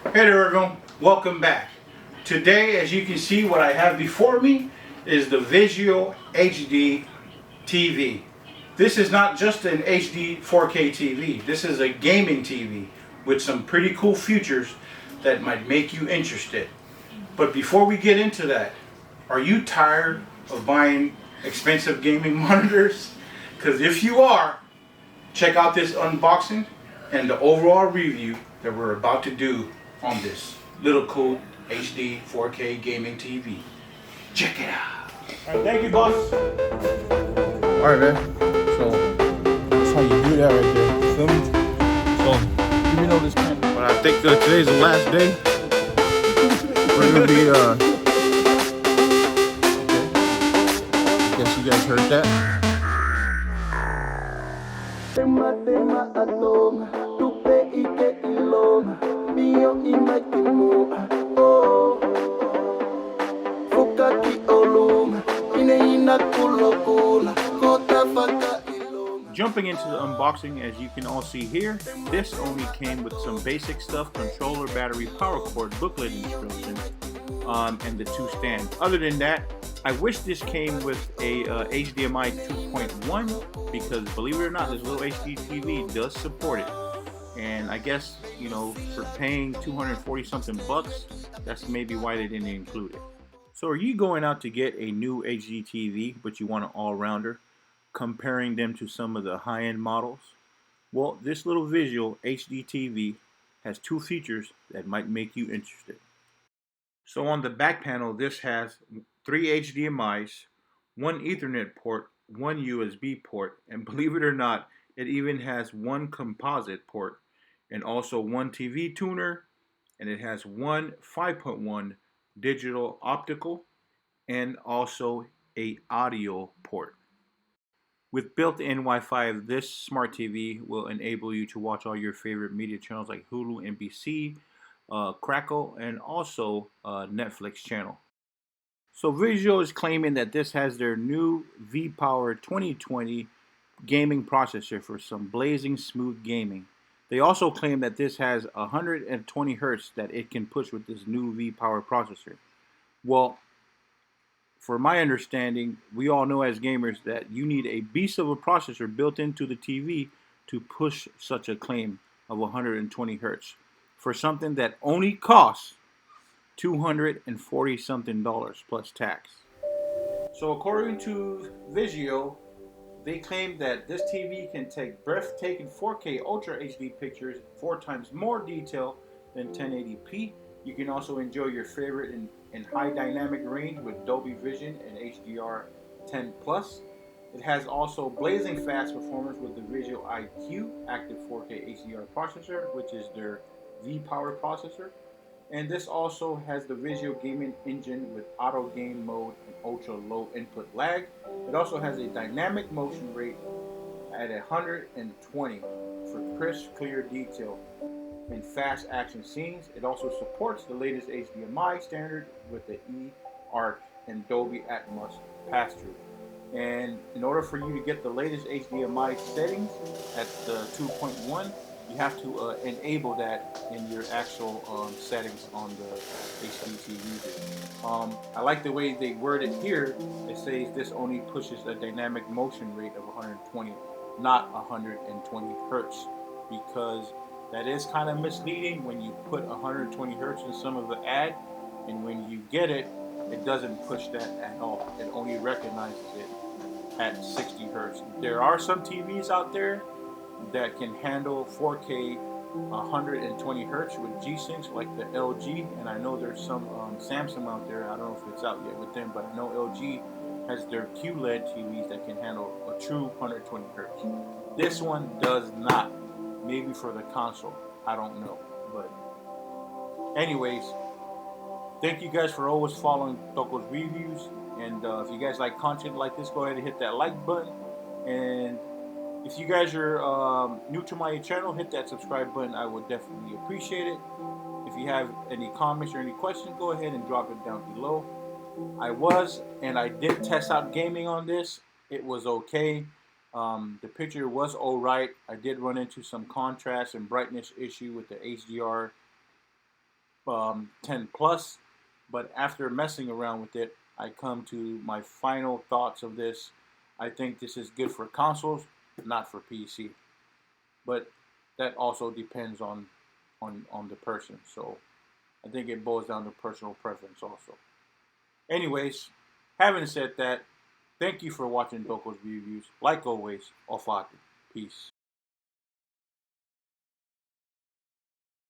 Hey there everyone, welcome back. Today, as you can see, what I have before me is the VIZIO HD TV. This is not just an HD 4K TV, this is a gaming TV with some pretty cool features that might make you interested. But before we get into that, are you tired of buying expensive gaming monitors? Because if you are, check out this unboxing and the overall review that we're about to do on this little cool HD 4K gaming TV. Check it out. Alright, thank you, boss. Alright, man. So that's how you do that right there. You feel me? So even though this kind of, but I think today's the last day. We're gonna be okay. I guess you guys heard that. Jumping into the unboxing, as you can all see here, this only came with some basic stuff: controller, battery, power cord, booklet instructions, and the two stands. Other than that, I wish this came with a HDMI 2.1 because, believe it or not, this little HD TV does support it. And I guess, you know, for paying 240 something bucks, that's maybe why they didn't include it. So are you going out to get a new HD TV, but you want an all-rounder, comparing them to some of the high-end models? Well, this little VIZIO HD TV has two features that might make you interested. So on the back panel, this has 3 HDMIs, 1 Ethernet port, 1 USB port, and believe it or not, it even has 1 composite port, and also 1 TV tuner, and it has 1 5.1 digital optical, and also a audio port. With built-in Wi-Fi, this smart TV will enable you to watch all your favorite media channels like Hulu, NBC, Crackle, and also Netflix channel. So VIZIO is claiming that this has their new V-Power 2020 gaming processor for some blazing smooth gaming. They also claim that this has 120 Hz that it can push with this new V-Power processor. Well, for my understanding, we all know as gamers that you need a beast of a processor built into the TV to push such a claim of 120 Hz for something that only costs $240 something plus tax. So according to VIZIO, they claim that this TV can take breathtaking 4K Ultra HD pictures 4 times more detail than 1080p. You can also enjoy your favorite in high dynamic range with Dolby Vision and HDR10 Plus. It has also blazing fast performance with the VIZIO IQ active 4K HDR processor, which is their V-Power processor. And this also has the VIZIO gaming engine with auto game mode and ultra low input lag. It also has a dynamic motion rate at 120 for crisp, clear detail in fast action scenes. It also supports the latest HDMI standard with the eARC and Dolby Atmos pass-through. And in order for you to get the latest HDMI settings at the 2.1, you have to enable that in your actual settings on the HDTV. I like the way they word it here. It says this only pushes a dynamic motion rate of 120, not 120 Hertz, because that is kind of misleading when you put 120 Hertz in some of the ad, and when you get it, it doesn't push that at all. It only recognizes it at 60 Hertz. There are some TVs out there that can handle 4K 120 Hertz with G-Syncs like the LG, and I know there's some Samsung out there. I don't know if it's out yet with them, but I know LG has their QLED TVs that can handle a true 120 Hertz. This one does not. Maybe for the console, I don't know. But anyways, thank you guys for always following Toko's reviews, and if you guys like content like this, go ahead and hit that like button. And if you guys are new to my channel, hit that subscribe button. I would definitely appreciate it. If you have any comments or any questions, go ahead and drop it down below. I did test out gaming on this. It was okay. The picture was alright. I did run into some contrast and brightness issue with the HDR 10 plus, but after messing around with it, I come to my final thoughts of this. I think this is good for consoles, not for PC, but that also depends on the person. So I think it boils down to personal preference also. Anyways, having said that, thank you for watching Doko's reviews. Like always, Ofate. Peace.